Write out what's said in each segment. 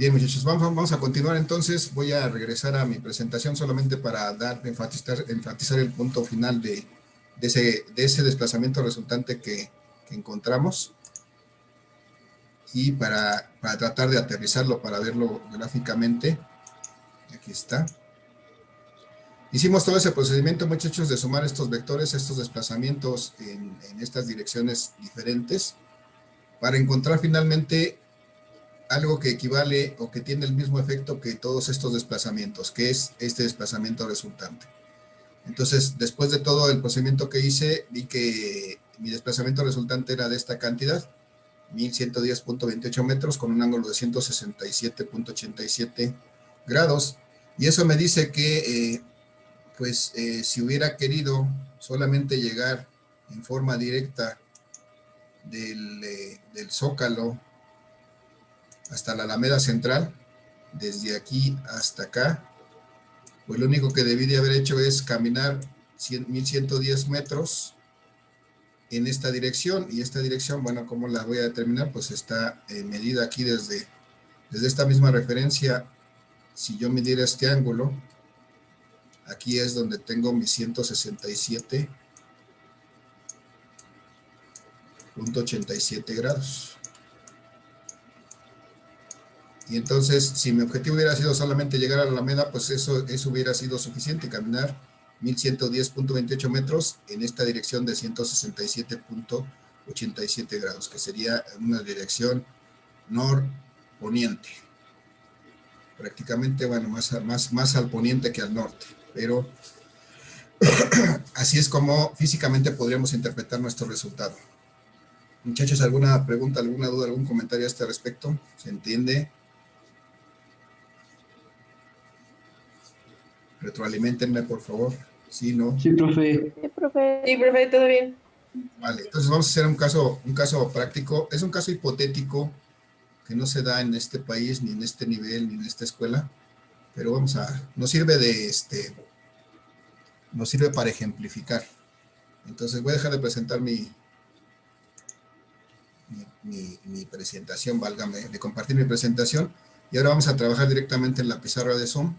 Bien, muchachos, vamos a continuar entonces. Voy a regresar a mi presentación solamente para enfatizar el punto final de ese desplazamiento resultante que encontramos y para tratar de aterrizarlo, para verlo gráficamente. Aquí está. Hicimos todo ese procedimiento, muchachos, de sumar estos vectores, estos desplazamientos en estas direcciones diferentes, para encontrar finalmente algo que equivale o que tiene el mismo efecto que todos estos desplazamientos, que es este desplazamiento resultante. Entonces, después de todo el procedimiento que hice, vi que mi desplazamiento resultante era de esta cantidad, 1110.28 metros con un ángulo de 167.87 grados, y eso me dice que, si hubiera querido solamente llegar en forma directa del Zócalo hasta la Alameda Central, desde aquí hasta acá, pues lo único que debí de haber hecho es caminar 1110 metros en esta dirección, y esta dirección, bueno, ¿cómo la voy a determinar? Pues está medida aquí desde esta misma referencia. Si yo midiera este ángulo, aquí es donde tengo mis 167.87 grados. Y entonces, si mi objetivo hubiera sido solamente llegar a la Alameda, pues eso hubiera sido suficiente, caminar 1110.28 metros en esta dirección de 167.87 grados, que sería una dirección norponiente. Prácticamente, bueno, más al poniente que al norte, pero así es como físicamente podríamos interpretar nuestro resultado. Muchachos, ¿alguna pregunta, alguna duda, algún comentario a este respecto? ¿Se entiende? Retroaliméntenme, por favor. ¿Sí, no? Sí, profe. Sí, profe. Sí, profe, todo bien. Vale, entonces vamos a hacer un caso práctico. Es un caso hipotético que no se da en este país, ni en este nivel, ni en esta escuela, pero nos sirve para ejemplificar. Entonces voy a dejar de presentar mi presentación, válgame, de compartir mi presentación, y ahora vamos a trabajar directamente en la pizarra de Zoom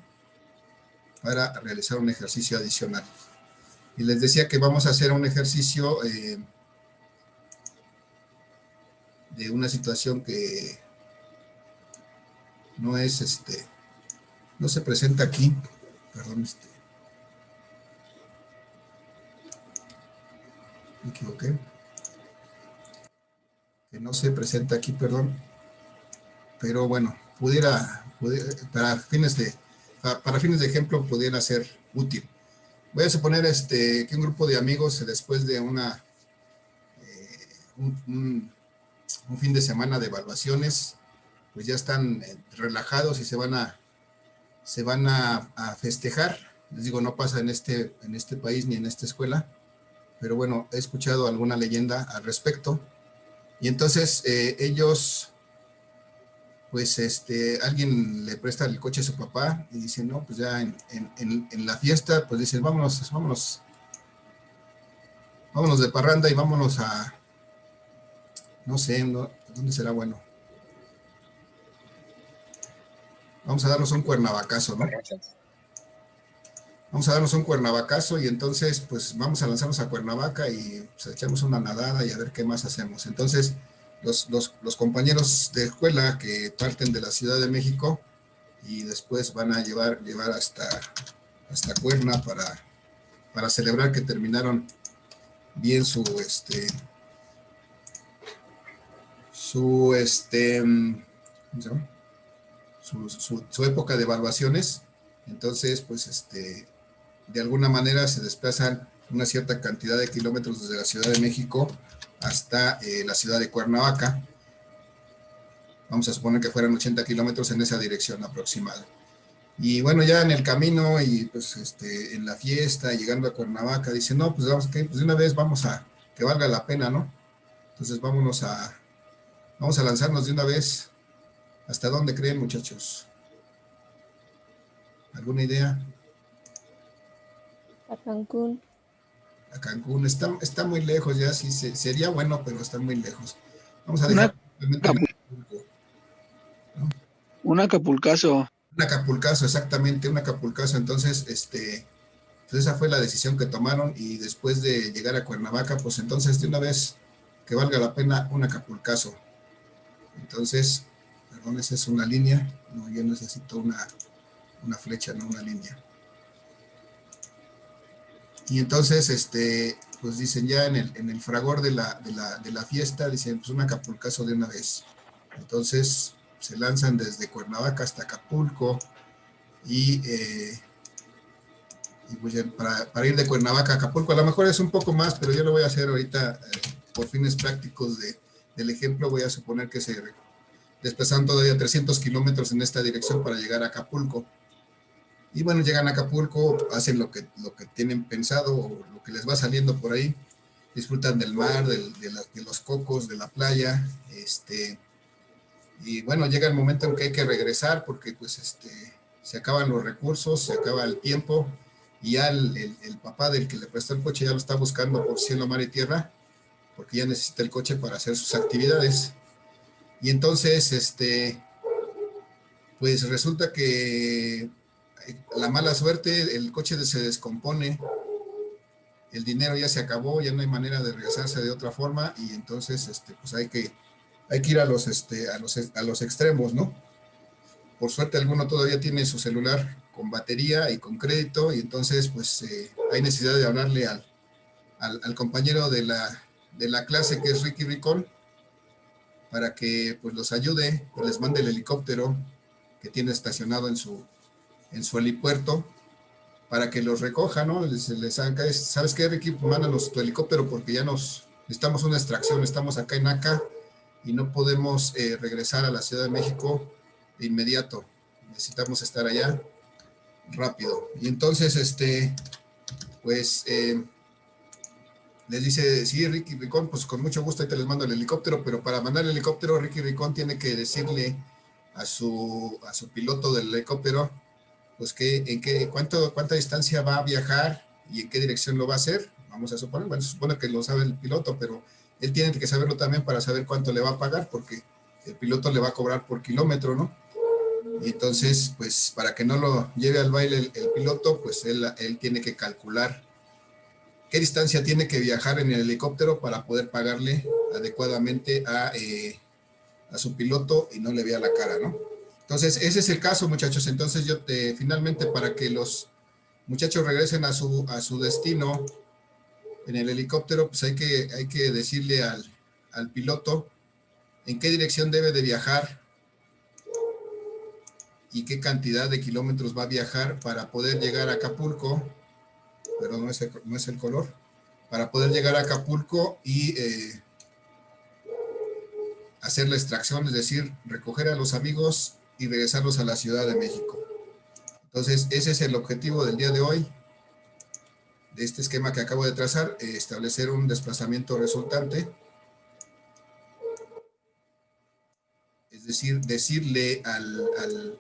para realizar un ejercicio adicional. Y les decía que vamos a hacer un ejercicio de una situación que no es, no se presenta aquí, perdón, me equivoqué, que no se presenta aquí, perdón, pero bueno, para fines de ejemplo, pudiera ser útil. Voy a suponer que un grupo de amigos, después de un fin de semana de evaluaciones, pues ya están relajados y se van a festejar. Les digo, no pasa en este país ni en esta escuela, pero bueno, he escuchado alguna leyenda al respecto. Y entonces ellos, pues alguien le presta el coche a su papá y dice, no, pues ya en la fiesta, pues dicen, vámonos de parranda y vámonos a, no sé, ¿dónde será bueno? Vamos a darnos un cuernavacazo, ¿no? Vamos a darnos un cuernavacazo y entonces, pues vamos a lanzarnos a Cuernavaca y pues, echamos una nadada y a ver qué más hacemos. Entonces, los compañeros de escuela que parten de la Ciudad de México y después van a llevar hasta Cuerna para celebrar que terminaron bien su época de evaluaciones. Entonces, pues de alguna manera se desplazan una cierta cantidad de kilómetros desde la Ciudad de México hasta la ciudad de Cuernavaca. Vamos a suponer que fueran 80 kilómetros en esa dirección aproximada. Y bueno, ya en el camino y pues en la fiesta, llegando a Cuernavaca, dicen, no, pues pues de una vez vamos a, que valga la pena, ¿no? Entonces vamos a lanzarnos de una vez. ¿Hasta dónde creen, muchachos? ¿Alguna idea? A Cancún. A Cancún, está muy lejos ya, sí, sería bueno, pero está muy lejos. Vamos a dejar simplemente en Acapulco, ¿no? Un acapulcazo. Un acapulcazo, exactamente, un acapulcazo. Entonces, pues esa fue la decisión que tomaron y después de llegar a Cuernavaca, pues entonces de una vez que valga la pena un acapulcazo. Entonces, perdón, esa es una línea. No, yo necesito una flecha, no una línea. Y entonces, pues dicen ya en el fragor de la fiesta, dicen, pues un acapulcazo de una vez. Entonces, se lanzan desde Cuernavaca hasta Acapulco y pues para ir de Cuernavaca a Acapulco, a lo mejor es un poco más, pero yo lo voy a hacer ahorita por fines prácticos del ejemplo, voy a suponer que se desplazan todavía 300 kilómetros en esta dirección para llegar a Acapulco. Y bueno, llegan a Acapulco, hacen lo que tienen pensado o lo que les va saliendo por ahí, disfrutan del mar, de los cocos, de la playa, y bueno, llega el momento en que hay que regresar porque pues se acaban los recursos, se acaba el tiempo y ya el papá del que le prestó el coche ya lo está buscando por cielo, mar y tierra porque ya necesita el coche para hacer sus actividades. Y entonces, pues resulta que la mala suerte, el coche se descompone, el dinero ya se acabó, ya no hay manera de regresarse de otra forma y entonces pues hay que ir a los extremos, ¿no? Por suerte alguno todavía tiene su celular con batería y con crédito y entonces pues hay necesidad de hablarle al compañero de la clase que es Ricky Ricón para que pues los ayude, pues, les mande el helicóptero que tiene estacionado en su helipuerto para que los recoja, ¿no? Les haga, ¿sabes qué, Ricky? Mándanos tu helicóptero porque ya necesitamos una extracción, estamos acá en Aca y no podemos regresar a la Ciudad de México de inmediato. Necesitamos estar allá rápido. Y entonces, pues, les dice, sí, Ricky Ricón, pues con mucho gusto ahí te les mando el helicóptero, pero para mandar el helicóptero, Ricky Ricón tiene que decirle a su piloto del helicóptero, pues cuánta distancia va a viajar y en qué dirección lo va a hacer. Vamos a suponer, bueno, se supone que lo sabe el piloto, pero él tiene que saberlo también para saber cuánto le va a pagar, porque el piloto le va a cobrar por kilómetro, ¿no? Y entonces, pues para que no lo lleve al baile el piloto, pues él tiene que calcular qué distancia tiene que viajar en el helicóptero para poder pagarle adecuadamente a su piloto y no le vea la cara, ¿no? Entonces, ese es el caso, muchachos. Entonces, finalmente, para que los muchachos regresen a su destino en el helicóptero, pues hay que decirle al piloto en qué dirección debe de viajar y qué cantidad de kilómetros va a viajar para poder llegar a Acapulco, pero no es el color, para poder llegar a Acapulco y hacer la extracción, es decir, recoger a los amigos y regresarlos a la Ciudad de México. Entonces, ese es el objetivo del día de hoy, de este esquema que acabo de trazar, establecer un desplazamiento resultante, es decir, decirle al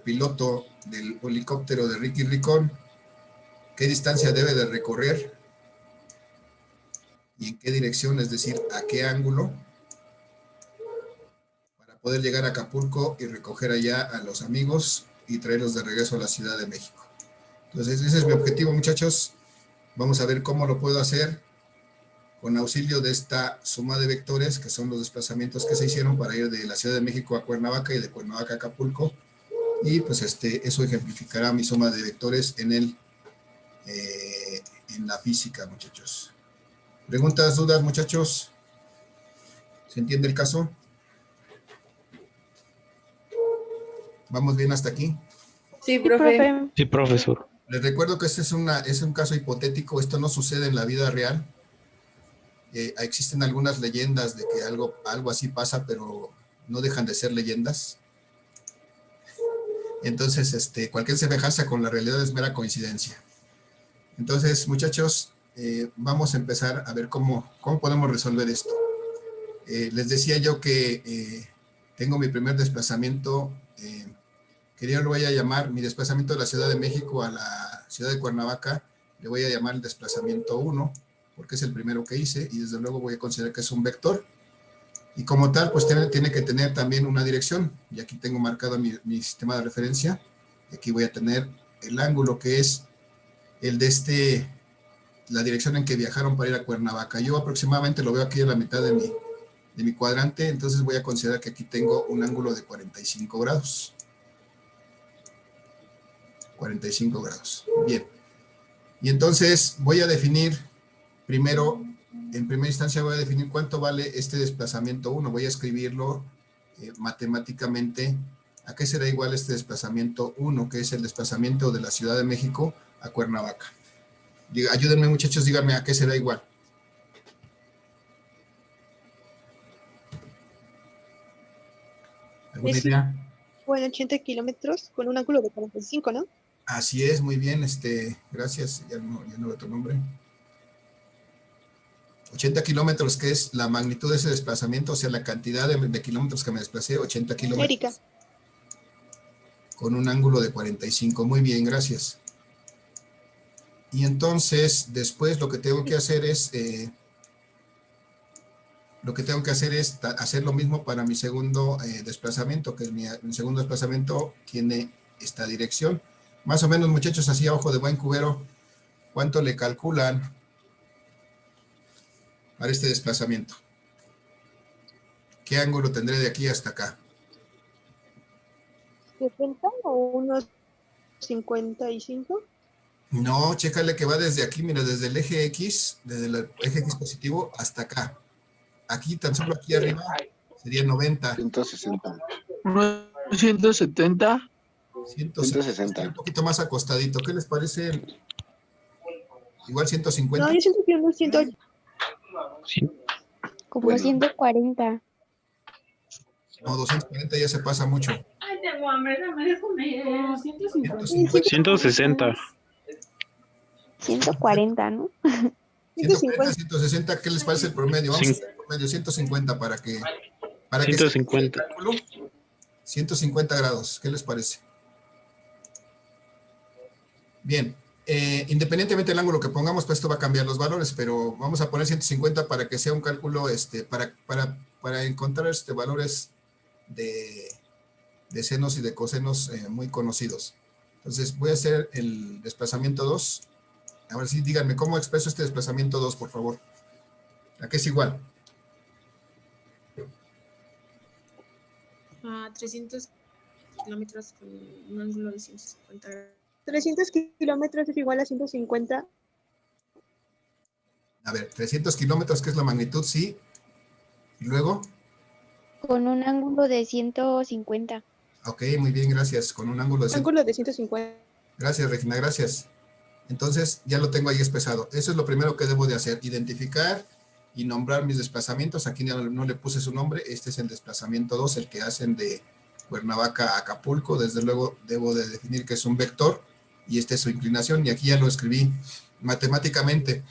piloto del helicóptero de Ricky Ricón qué distancia debe de recorrer y en qué dirección, es decir, a qué ángulo, para poder llegar a Acapulco y recoger allá a los amigos y traerlos de regreso a la Ciudad de México. Entonces, ese es mi objetivo, muchachos. Vamos a ver cómo lo puedo hacer con auxilio de esta suma de vectores, que son los desplazamientos que se hicieron para ir de la Ciudad de México a Cuernavaca y de Cuernavaca a Acapulco. Y pues eso ejemplificará mi suma de vectores en la física, muchachos. ¿Preguntas, dudas, muchachos? ¿Se entiende el caso? ¿Vamos bien hasta aquí? Sí, profe. Sí, profesor. Les recuerdo que este es un caso hipotético, esto no sucede en la vida real. Existen algunas leyendas de que algo así pasa, pero no dejan de ser leyendas. Entonces, cualquier semejanza con la realidad es mera coincidencia. Entonces, muchachos, vamos a empezar a ver cómo podemos resolver esto. Les decía yo que tengo mi primer desplazamiento, que yo lo voy a llamar, mi desplazamiento de la Ciudad de México a la ciudad de Cuernavaca, le voy a llamar el desplazamiento 1, porque es el primero que hice, y desde luego voy a considerar que es un vector. Y como tal, pues tiene que tener también una dirección. Y aquí tengo marcado mi sistema de referencia. Y aquí voy a tener el ángulo que es el de la dirección en que viajaron para ir a Cuernavaca. Yo aproximadamente lo veo aquí en la mitad de mi cuadrante, entonces voy a considerar que aquí tengo un ángulo de 45 grados. 45 grados. Bien. Y entonces voy a definir primero, en primera instancia voy a definir cuánto vale este desplazamiento 1. Voy a escribirlo matemáticamente. ¿A qué será igual este desplazamiento 1? Que es el desplazamiento de la Ciudad de México a Cuernavaca. Ayúdenme, muchachos, díganme a qué será igual. ¿Alguna idea? Bueno, 80 kilómetros con un ángulo de 45, ¿no? Así es, muy bien, gracias, ya no veo tu nombre. 80 kilómetros, que es la magnitud de ese desplazamiento, o sea, la cantidad de kilómetros que me desplacé, 80 kilómetros. Erika. Con un ángulo de 45, muy bien, gracias. Y entonces, después lo que tengo que hacer es, hacer lo mismo para mi segundo desplazamiento, que mi segundo desplazamiento tiene esta dirección. Más o menos, muchachos, así a ojo de buen cubero, ¿cuánto le calculan para este desplazamiento? ¿Qué ángulo tendré de aquí hasta acá? 70 o unos 55. No, chécale que va desde aquí, mira, desde el eje X, desde el eje X positivo hasta acá. Aquí, tan solo aquí arriba, sería 90. 160. 170. 160. Un poquito más acostadito. ¿Qué les parece? Igual 150. No, yo siento que unos 180. Como Bueno. 140. No, 240 ya se pasa mucho. Ay, tengo hambre, dame comer. 150. 160. 140, ¿no? 140, 160, ¿qué les parece el promedio? Vamos a hacer el promedio 150 para que 150. 150 grados, ¿qué les parece? Bien, independientemente del ángulo que pongamos, pues esto va a cambiar los valores, pero vamos a poner 150 para que sea un cálculo, para encontrar valores de senos y de cosenos muy conocidos. Entonces voy a hacer el desplazamiento 2. Ahora sí, díganme, ¿cómo expreso este desplazamiento 2, por favor? ¿A qué es igual? 300 kilómetros con un ángulo de 150 grados. 300 kilómetros es igual a 150. A ver, 300 kilómetros, ¿qué es la magnitud? Sí. Y luego, Con un ángulo de 150. ok, muy bien, gracias. Con un ángulo de 100. Ángulo de 150. Gracias, Regina, gracias. Entonces, ya lo tengo ahí expresado. Eso es lo primero que debo de hacer, identificar y nombrar mis desplazamientos. Aquí no le puse su nombre, este es el desplazamiento 2, el que hacen de Cuernavaca a Acapulco. Desde luego, debo de definir que es un vector, y esta es su inclinación, y aquí ya lo escribí matemáticamente.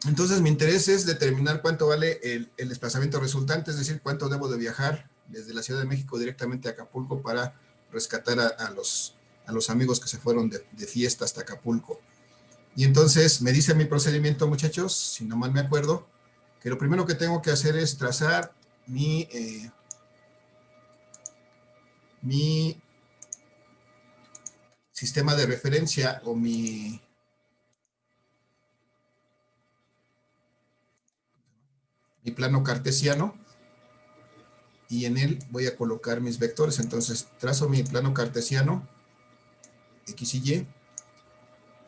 Entonces, mi interés es determinar cuánto vale el desplazamiento resultante, es decir, cuánto debo de viajar desde la Ciudad de México directamente a Acapulco para rescatar a los amigos que se fueron de fiesta hasta Acapulco. Y entonces me dice mi procedimiento, muchachos, si no mal me acuerdo, que lo primero que tengo que hacer es trazar mi sistema de referencia o mi plano cartesiano, y en él voy a colocar mis vectores. Entonces trazo mi plano cartesiano, X y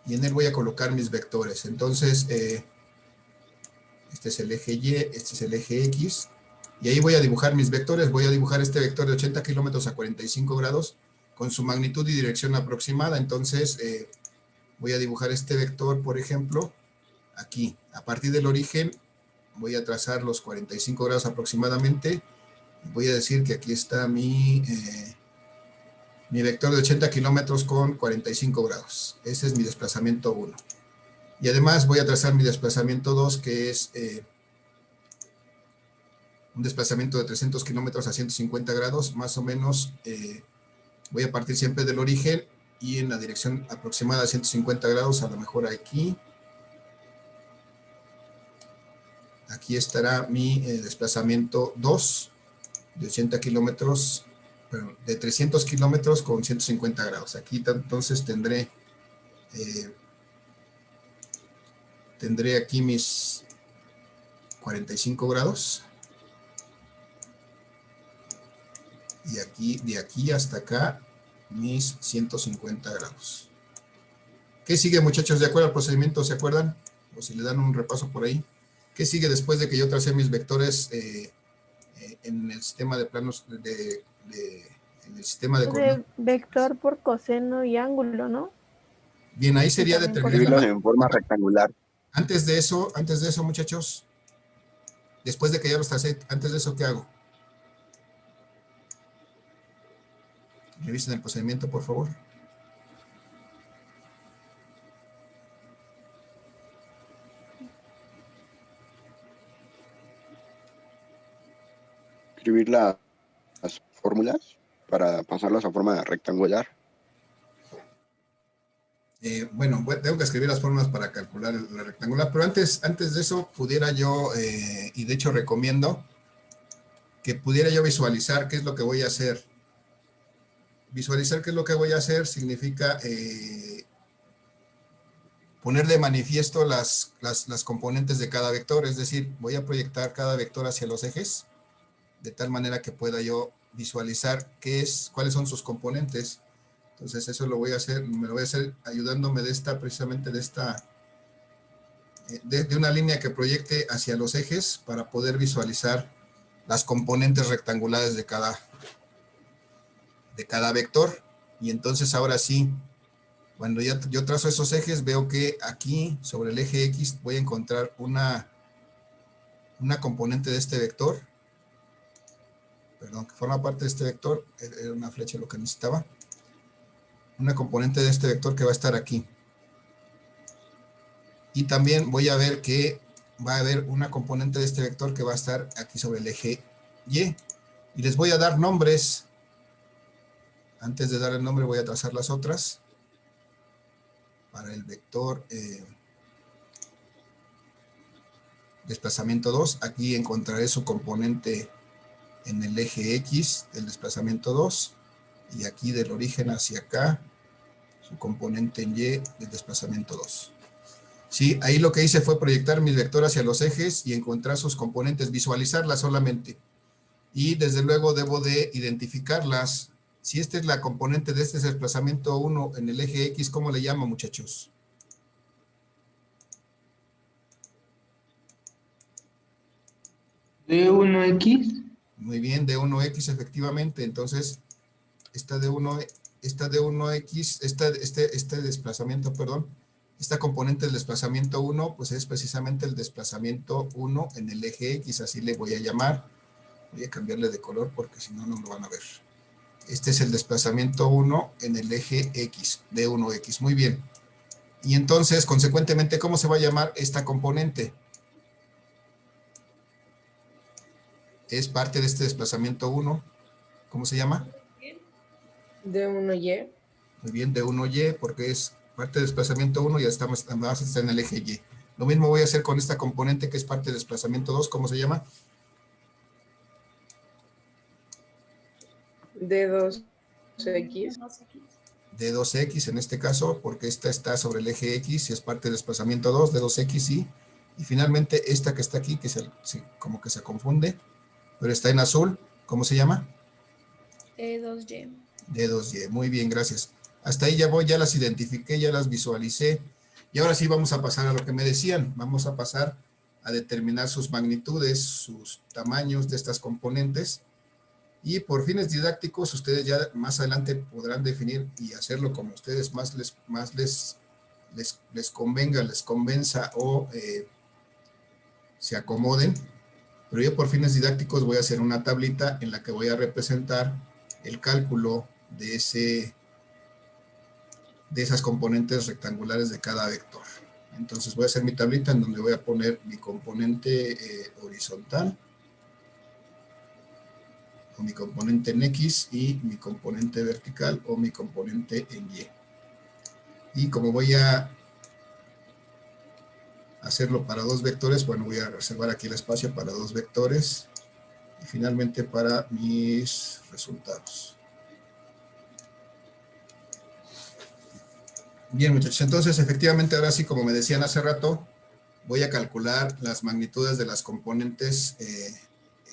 Y en él voy a colocar mis vectores. Entonces, este es el eje Y, este es el eje X, y ahí voy a dibujar mis vectores. Voy a dibujar este vector de 80 kilómetros a 45 grados con su magnitud y dirección aproximada. Entonces, voy a dibujar este vector, por ejemplo, aquí. A partir del origen, voy a trazar los 45 grados aproximadamente. Voy a decir que aquí está mi vector de 80 kilómetros con 45 grados. Ese es mi desplazamiento 1. Y además voy a trazar mi desplazamiento 2, que es un desplazamiento de 300 kilómetros a 150 grados. Más o menos voy a partir siempre del origen y en la dirección aproximada a 150 grados, a lo mejor aquí, aquí estará mi desplazamiento 2 de 80 kilómetros, perdón, de 300 kilómetros con 150 grados. Aquí entonces tendré aquí mis 45 grados. Y aquí, de aquí hasta acá, mis 150 grados. ¿Qué sigue, muchachos? ¿De acuerdo al procedimiento? ¿Se acuerdan? O si le dan un repaso por ahí. ¿Qué sigue después de que yo tracé mis vectores en el sistema de planos en el sistema de coordenadas? Vector por coseno y ángulo, ¿no? Bien, ahí sería también determinar Escribirlos en forma rectangular. Antes de eso, muchachos, después de que ya los tracé, antes de eso, ¿qué hago? Revisen el procedimiento, por favor. Escribir las fórmulas para pasarlas a forma rectangular. Bueno, tengo que escribir las fórmulas para calcular la rectangular, pero antes de eso pudiera yo, y de hecho recomiendo, que pudiera yo visualizar qué es lo que voy a hacer. Visualizar qué es lo que voy a hacer significa poner de manifiesto las componentes de cada vector, es decir, voy a proyectar cada vector hacia los ejes, de tal manera que pueda yo visualizar cuáles son sus componentes. Entonces eso lo voy a hacer, me lo voy a hacer ayudándome de precisamente de una línea que proyecte hacia los ejes para poder visualizar las componentes rectangulares de cada vector. Y entonces ahora sí, cuando yo trazo esos ejes, veo que aquí sobre el eje X voy a encontrar una componente de este vector, perdón, que forma parte de este vector, era una flecha lo que necesitaba, una componente de este vector que va a estar aquí. Y también voy a ver que va a haber una componente de este vector que va a estar aquí sobre el eje Y. Y les voy a dar nombres. Antes de dar el nombre voy a trazar las otras. Para el vector desplazamiento 2, aquí encontraré su componente en el eje X del desplazamiento 2. Y aquí del origen hacia acá, su componente en Y del desplazamiento 2. Sí, ahí lo que hice fue proyectar mi vector hacia los ejes y encontrar sus componentes, visualizarlas solamente. Y desde luego debo de identificarlas. Si esta es la componente de este desplazamiento 1 en el eje X, ¿cómo le llamo, muchachos? D1X. Muy bien, D1X efectivamente. Entonces, esta D1X, este desplazamiento, perdón, esta componente del desplazamiento 1, pues es precisamente el desplazamiento 1 en el eje X, así le voy a llamar. Voy a cambiarle de color porque si no, no lo van a ver. Este es el desplazamiento 1 en el eje X, D1X. Muy bien. Y entonces, consecuentemente, ¿cómo se va a llamar esta componente? Es parte de este desplazamiento 1. ¿Cómo se llama? D1Y. Muy bien, D1Y, porque es parte del desplazamiento 1 y ya está en el eje Y. Lo mismo voy a hacer con esta componente que es parte del desplazamiento 2. ¿Cómo se llama? D2X. D2X en este caso, porque esta está sobre el eje X y es parte del desplazamiento 2, D2X y finalmente esta que está aquí, que como que se confunde, pero está en azul, ¿cómo se llama? D2Y. D2Y, muy bien, gracias. Hasta ahí ya voy, ya las identifiqué, ya las visualicé, y ahora sí vamos a pasar a lo que me decían, vamos a pasar a determinar sus magnitudes, sus tamaños de estas componentes, y por fines didácticos ustedes ya más adelante podrán definir y hacerlo como ustedes más les convenga, les convenza o se acomoden, pero yo por fines didácticos voy a hacer una tablita en la que voy a representar el cálculo de esas componentes rectangulares de cada vector. Entonces voy a hacer mi tablita en donde voy a poner mi componente horizontal, o mi componente en X y mi componente vertical o mi componente en Y. Y como voy a hacerlo para dos vectores, bueno, voy a reservar aquí el espacio para dos vectores. Y finalmente para mis resultados. Bien, muchachos, entonces efectivamente ahora sí, como me decían hace rato, voy a calcular las magnitudes de las componentes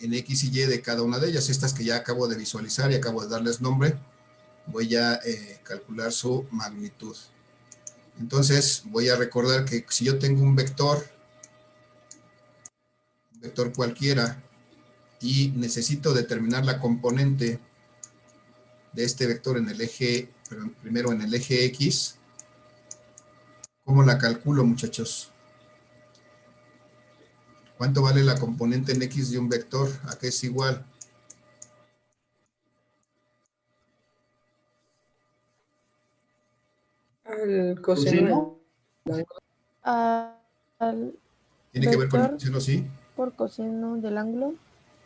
en X y Y de cada una de ellas. Estas que ya acabo de visualizar y acabo de darles nombre, voy a calcular su magnitud. Entonces voy a recordar que si yo tengo un vector cualquiera, y necesito determinar la componente de este vector en el eje, primero en el eje X, ¿cómo la calculo, muchachos? ¿Cuánto vale la componente en X de un vector? ¿A qué es igual? Al coseno. Al ¿Tiene que ver con el vector coseno, sí? por coseno del ángulo.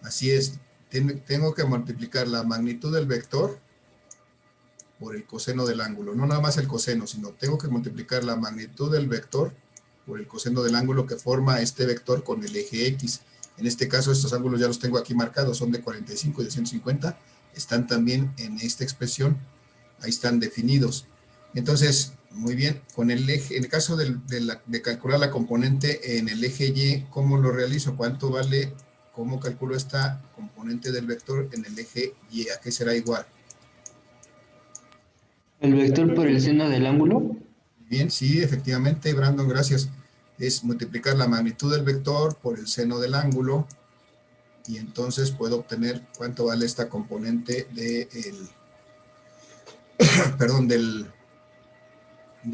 Así es. Tengo que multiplicar la magnitud del vector por el coseno del ángulo. No nada más el coseno, sino tengo que multiplicar la magnitud del vector por el coseno del ángulo que forma este vector con el eje X. En este caso, estos ángulos ya los tengo aquí marcados, son de 45 y de 150. Están también en esta expresión. Ahí están definidos. Entonces, muy bien, con el eje, en el caso de calcular la componente en el eje Y, ¿cómo lo realizo? ¿Cuánto vale? ¿Cómo calculo esta componente del vector en el eje Y? ¿A qué será igual? ¿El vector por el seno del ángulo? Bien, sí, efectivamente, Brandon, gracias. Es multiplicar la magnitud del vector por el seno del ángulo y entonces puedo obtener cuánto vale esta componente de perdón, de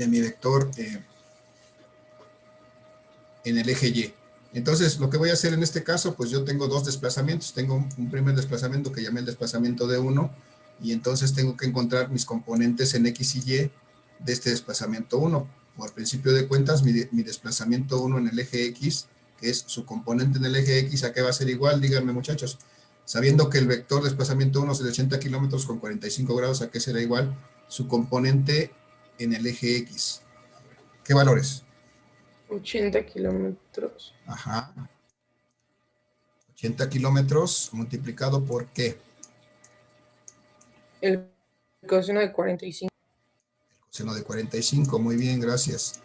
mi vector en el eje Y. Entonces, lo que voy a hacer en este caso, pues yo tengo dos desplazamientos. Tengo un primer desplazamiento que llamé el desplazamiento D1 y entonces tengo que encontrar mis componentes en X y Y de este desplazamiento 1. Por principio de cuentas, mi desplazamiento 1 en el eje X, que es su componente en el eje X, ¿a qué va a ser igual? Díganme, muchachos. Sabiendo que el vector desplazamiento 1 es de 80 kilómetros con 45 grados, ¿a qué será igual? Su componente en el eje X. ¿Qué valores? 80 kilómetros. Ajá. 80 kilómetros multiplicado por ¿qué? El coseno de 45. El coseno de 45, muy bien, gracias.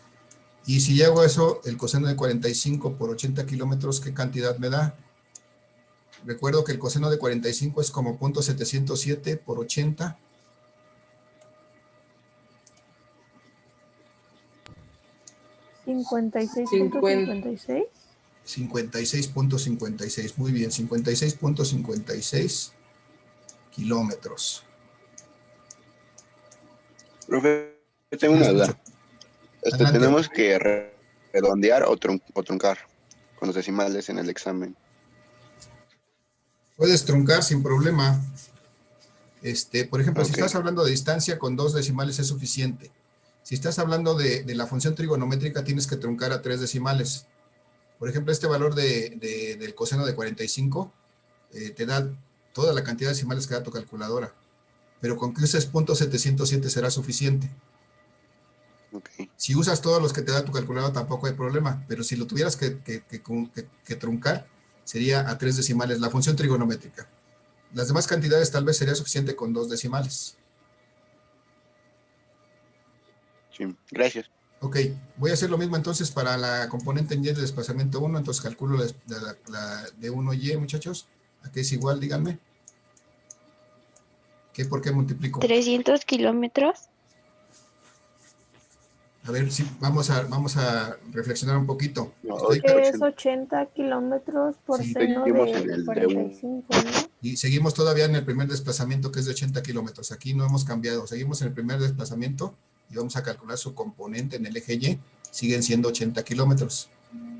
Y si hago eso, el coseno de 45 por 80 kilómetros, ¿qué cantidad me da? Recuerdo que el coseno de 45 es como 0.707 por 80. ¿56.56? 56.56, muy bien, 56.56 kilómetros. Profe, tengo una duda. Adelante. Tenemos que redondear o truncar con los decimales en el examen. Puedes truncar sin problema. Por ejemplo, si Ok. estás hablando de distancia, con 2 decimales es suficiente. Si estás hablando de la función trigonométrica, tienes que truncar a 3 decimales. Por ejemplo, este valor del coseno de 45 te da toda la cantidad de decimales que da tu calculadora. Pero con que uses 0.707 será suficiente. Okay. Si usas todos los que te da tu calculadora tampoco hay problema, pero si lo tuvieras que truncar, sería a 3 decimales, la función trigonométrica. Las demás cantidades tal vez sería suficiente con 2 decimales. Sí, gracias. Ok, voy a hacer lo mismo entonces para la componente en Y de desplazamiento 1, entonces calculo la de 1Y, muchachos. ¿A qué es igual? Díganme. ¿Por qué multiplico? 300 kilómetros. A ver, sí, vamos a reflexionar un poquito. No, Que es 80 kilómetros por Sí, seno seguimos en de el de 45, ¿no? Y seguimos todavía en el primer desplazamiento que es de 80 kilómetros. Aquí no hemos cambiado. Seguimos en el primer desplazamiento y vamos a calcular su componente en el eje Y. Siguen siendo 80 kilómetros.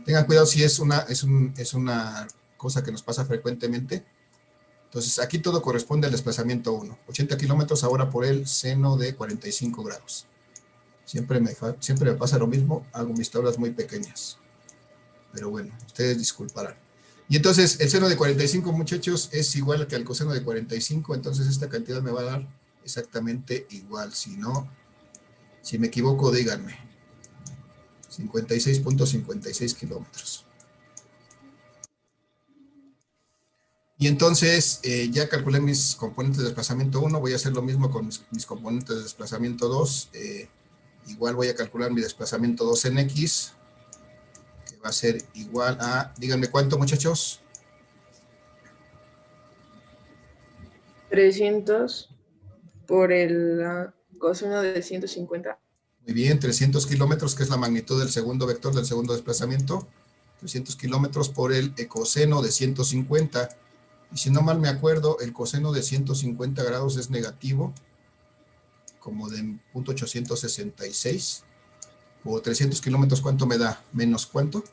Tengan cuidado si es una cosa que nos pasa frecuentemente. Entonces, aquí todo corresponde al desplazamiento 1. 80 kilómetros ahora por el seno de 45 grados. Siempre me pasa lo mismo. Hago mis tablas muy pequeñas. Pero bueno, ustedes disculparán. Y entonces, el seno de 45, muchachos, es igual que al coseno de 45. Entonces, esta cantidad me va a dar exactamente igual. Si no, si me equivoco, díganme. 56.56 kilómetros. Y entonces, ya calculé mis componentes de desplazamiento 1, voy a hacer lo mismo con mis componentes de desplazamiento 2. Igual voy a calcular mi desplazamiento 2 en X, que va a ser igual a, díganme cuánto, muchachos. 300 por el coseno de 150. Muy bien, 300 kilómetros, que es la magnitud del segundo vector del segundo desplazamiento. 300 kilómetros por el coseno de 150. Y si no mal me acuerdo, el coseno de 150 grados es negativo, como de 0.866. Por 300 kilómetros, ¿cuánto me da? ¿Menos cuánto?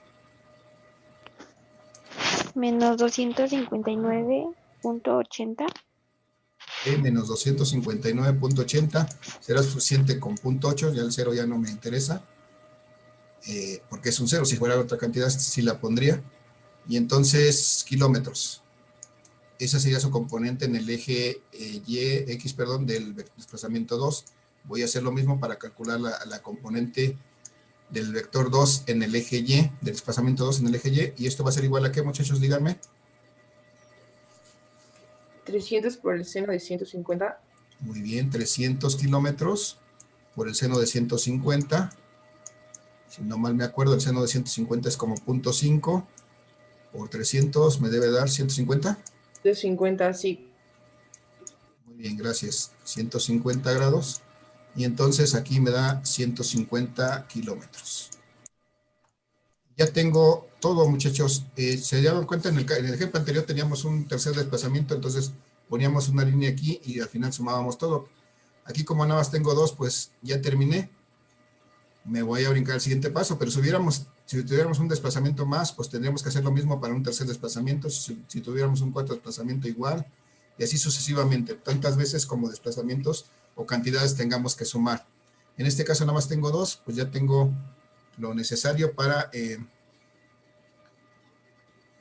Menos 259.80. Menos 259.80. Será suficiente con 0.8, ya el 0 ya no me interesa. Porque es un 0, si fuera otra cantidad sí la pondría. Y entonces, kilómetros. Esa sería su componente en el eje X del desplazamiento 2. Voy a hacer lo mismo para calcular la componente del vector 2 en el eje Y, del desplazamiento 2 en el eje Y. ¿Y esto va a ser igual a qué, muchachos? Díganme. 300 por el seno de 150. Muy bien, 300 kilómetros por el seno de 150. Si no mal me acuerdo, el seno de 150 es como 0.5. Por 300 me debe dar 150. 150, sí. Muy bien, gracias. 150 grados. Y entonces aquí me da 150 kilómetros. Ya tengo todo, muchachos. Se dieron cuenta, en el ejemplo anterior teníamos un tercer desplazamiento, entonces poníamos una línea aquí y al final sumábamos todo. Aquí como nada más tengo dos, pues ya terminé. Me voy a brincar al siguiente paso, pero si tuviéramos un desplazamiento más, pues tendríamos que hacer lo mismo para un tercer desplazamiento. Si tuviéramos un cuarto desplazamiento igual, y así sucesivamente, tantas veces como desplazamientos o cantidades tengamos que sumar. En este caso nada más tengo dos, pues ya tengo lo necesario para,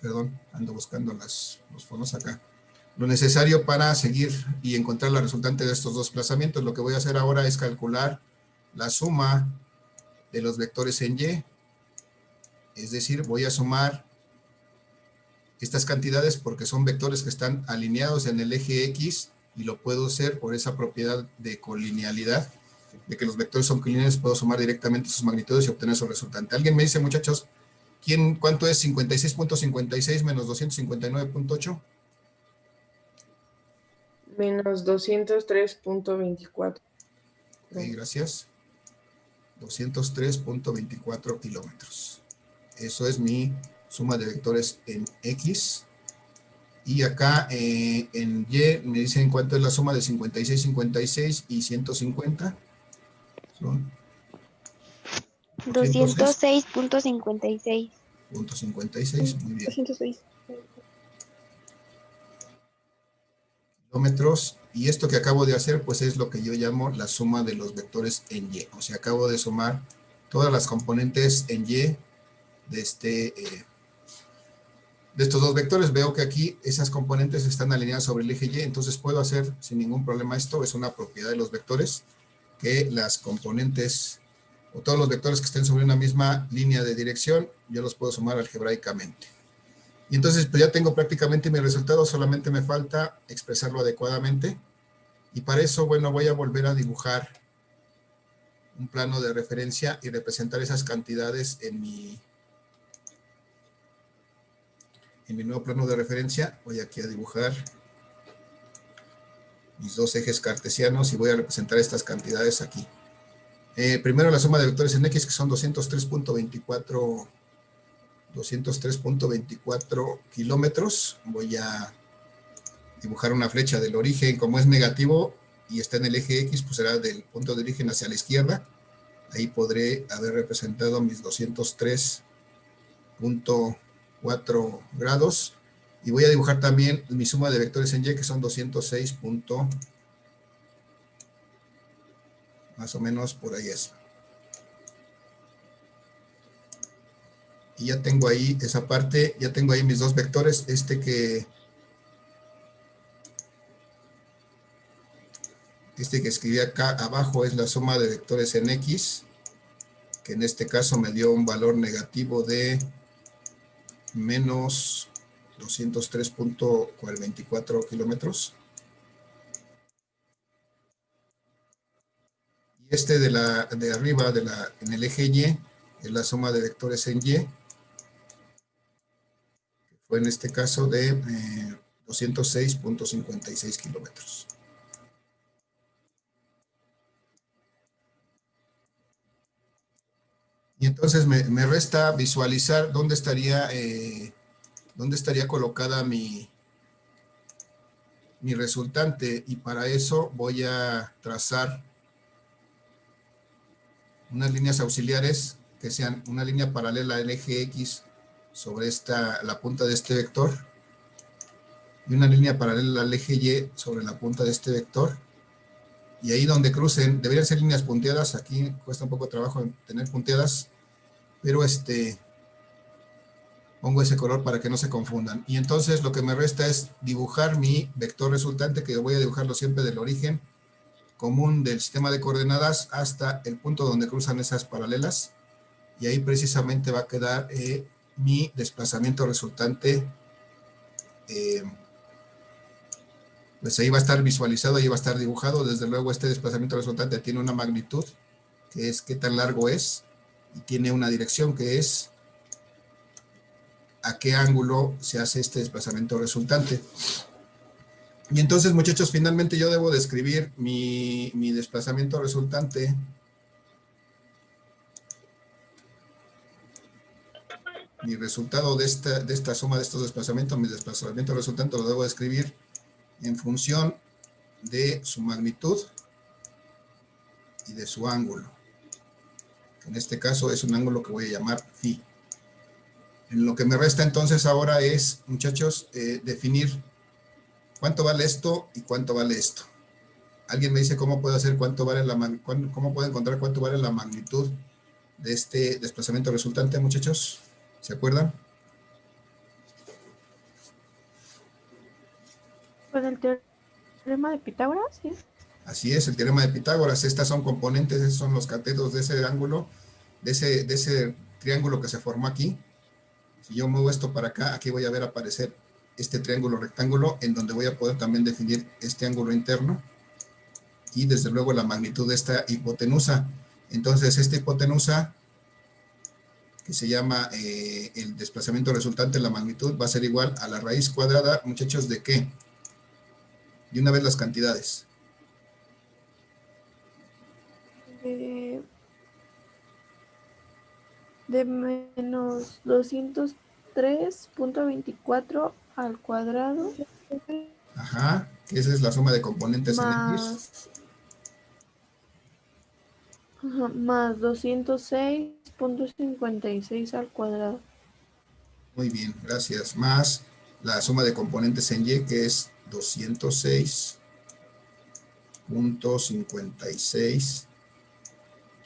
perdón, ando buscando los fondos acá, lo necesario para seguir y encontrar la resultante de estos dos desplazamientos. Lo que voy a hacer ahora es calcular la suma de los vectores en Y, es decir, voy a sumar estas cantidades porque son vectores que están alineados en el eje X y lo puedo hacer por esa propiedad de colinealidad, de que los vectores son colineales, puedo sumar directamente sus magnitudes y obtener su resultante. ¿Alguien me dice, muchachos, cuánto es 56.56 menos 259.8? Menos 203.24. Ok, gracias. 203.24 kilómetros. Eso es mi suma de vectores en X. Y acá en Y me dicen cuánto es la suma de 56, 56 y 150. Son 206.56. 206.56, muy bien. 206. Kilómetros. Y esto que acabo de hacer, pues es lo que yo llamo la suma de los vectores en Y. O sea, acabo de sumar todas las componentes en Y de estos dos vectores. Veo que aquí esas componentes están alineadas sobre el eje Y, entonces puedo hacer sin ningún problema esto. Es una propiedad de los vectores, que las componentes o todos los vectores que estén sobre una misma línea de dirección, yo los puedo sumar algebraicamente. Y entonces pues ya tengo prácticamente mi resultado, solamente me falta expresarlo adecuadamente. Y para eso, bueno, voy a volver a dibujar un plano de referencia y representar esas cantidades en mi nuevo plano de referencia. Voy aquí a dibujar mis dos ejes cartesianos y voy a representar estas cantidades aquí. Primero la suma de vectores en X, que son 203.24 kilómetros. Voy a dibujar una flecha del origen, como es negativo y está en el eje X, pues será del punto de origen hacia la izquierda. Ahí podré haber representado mis 203.4 grados. Y voy a dibujar también mi suma de vectores en Y, que son 206. Más o menos por ahí es. Y ya tengo ahí esa parte, ya tengo ahí mis dos vectores. Este que escribí acá abajo es la suma de vectores en X. que en este caso me dio un valor negativo de menos 203.24 kilómetros. Y este de arriba, en el eje Y, es la suma de vectores en Y, que fue en este caso de 206.56 kilómetros. Y entonces me resta visualizar dónde estaría colocada mi resultante, y para eso voy a trazar unas líneas auxiliares que sean una línea paralela al eje X sobre la punta de este vector, y una línea paralela al eje Y sobre la punta de este vector, y ahí donde crucen, deberían ser líneas punteadas. Aquí cuesta un poco de trabajo tener punteadas, pero pongo ese color para que no se confundan. Y entonces lo que me resta es dibujar mi vector resultante, que voy a dibujarlo siempre del origen común del sistema de coordenadas hasta el punto donde cruzan esas paralelas, y ahí precisamente va a quedar mi desplazamiento resultante. Pues ahí va a estar visualizado, ahí va a estar dibujado. Desde luego este desplazamiento resultante tiene una magnitud, que es qué tan largo es, y tiene una dirección, que es a qué ángulo se hace este desplazamiento resultante. Y entonces, muchachos, finalmente yo debo describir mi desplazamiento resultante. Mi resultado de esta suma de estos desplazamientos, mi desplazamiento resultante lo debo describir en función de su magnitud y de su ángulo. En este caso es un ángulo que voy a llamar phi. En lo que me resta entonces ahora es, muchachos, definir cuánto vale esto y cuánto vale esto. ¿Alguien me dice cómo puedo hacer cómo puedo encontrar cuánto vale la magnitud de este desplazamiento resultante, muchachos? ¿Se acuerdan? Pues el teorema de Pitágoras, ¿sí? Así es, el teorema de Pitágoras. Estas son componentes, estos son los catetos de ese ángulo, de ese triángulo que se formó aquí. Si yo muevo esto para acá, aquí voy a ver aparecer este triángulo rectángulo, en donde voy a poder también definir este ángulo interno y desde luego la magnitud de esta hipotenusa. Entonces esta hipotenusa, que se llama el desplazamiento resultante, la magnitud, va a ser igual a la raíz cuadrada, muchachos, ¿de qué? De una vez las cantidades. De menos 203.24 al cuadrado. Ajá, que esa es la suma de componentes en X. Más 206.56 al cuadrado. Muy bien, gracias. Más la suma de componentes en Y, que es 206.56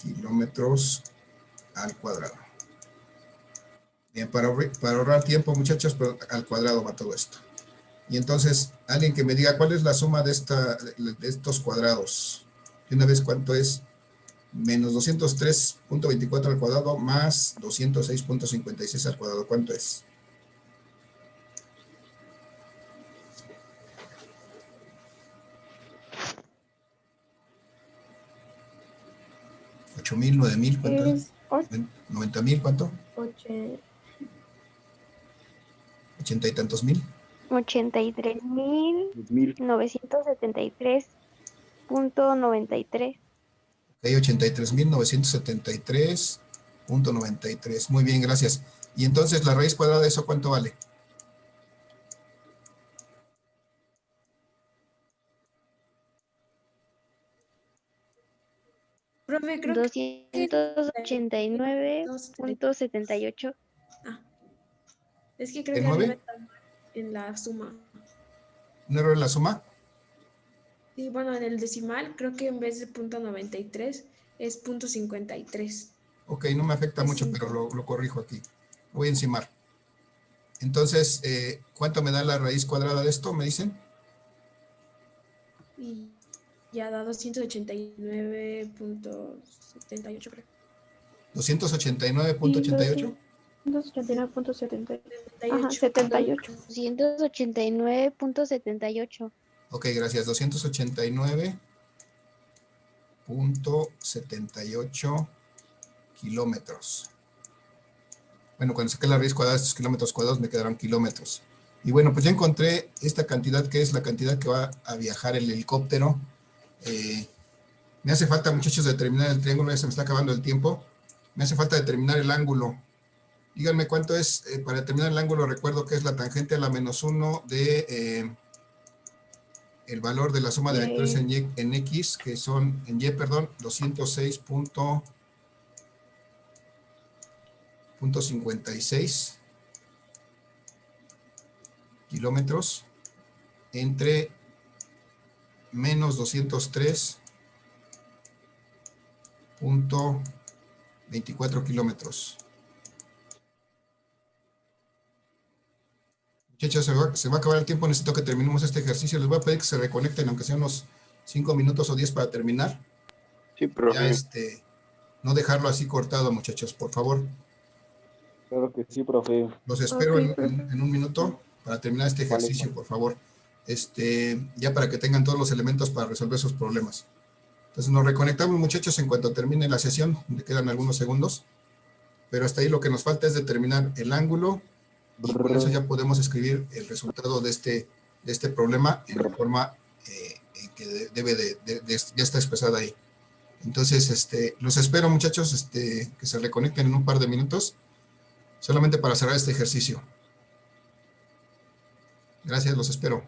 kilómetros al cuadrado. Bien, para ahorrar tiempo, muchachos, pero al cuadrado va todo esto. Y entonces, alguien que me diga cuál es la suma de estos cuadrados. De una vez, ¿cuánto es? Menos 203.24 al cuadrado más 206.56 al cuadrado. ¿Cuánto es? ¿8,000, 9,000? ¿Cuánto es? 90,000, ¿cuánto? 80 y tantos mil. 83.973.93. Ok, 83,973.93. Muy bien, gracias. Y entonces, la raíz cuadrada de eso, ¿cuánto vale? Profe, creo que 289.78. es que creo que ¿En 9? arriba está mal en la suma. ¿Un error en la suma? Sí, bueno, en el decimal creo que en vez de .93 es .53. Ok, no me afecta mucho, 5. pero lo corrijo aquí. Voy a encimar. Entonces, ¿cuánto me da la raíz cuadrada de esto? ¿Me dicen? Y ya da 289.78, creo. 289.88. 289.78. Ajá, 78. 78. 289.78. Ok, gracias. 289.78 kilómetros. Bueno, cuando saqué la raíz cuadrada de estos kilómetros cuadrados me quedaron kilómetros. Y bueno, pues ya encontré esta cantidad que es la cantidad que va a viajar el helicóptero. Me hace falta, muchachos, determinar el triángulo. Ya se me está acabando el tiempo. Me hace falta determinar el ángulo. Díganme cuánto es, para determinar el ángulo, recuerdo que es la tangente a la -1 de el valor de la suma de vectores en X, que son, en Y, perdón, 206.56 kilómetros entre menos 203.24 kilómetros. Muchachos, se va a acabar el tiempo, necesito que terminemos este ejercicio. Les voy a pedir que se reconecten, aunque sea unos 5 minutos o 10 para terminar. Sí, profe. Ya, no dejarlo así cortado, muchachos, por favor. Claro que sí, profe. Los espero Ok, en un minuto para terminar este ejercicio, por favor. Ya para que tengan todos los elementos para resolver sus problemas. Entonces nos reconectamos, muchachos, en cuanto termine la sesión. Me quedan algunos segundos. Pero hasta ahí lo que nos falta es determinar el ángulo. Y con eso ya podemos escribir el resultado de este problema en la forma que ya está expresada ahí. Entonces, los espero, muchachos, que se reconecten en un par de minutos, solamente para cerrar este ejercicio. Gracias, los espero.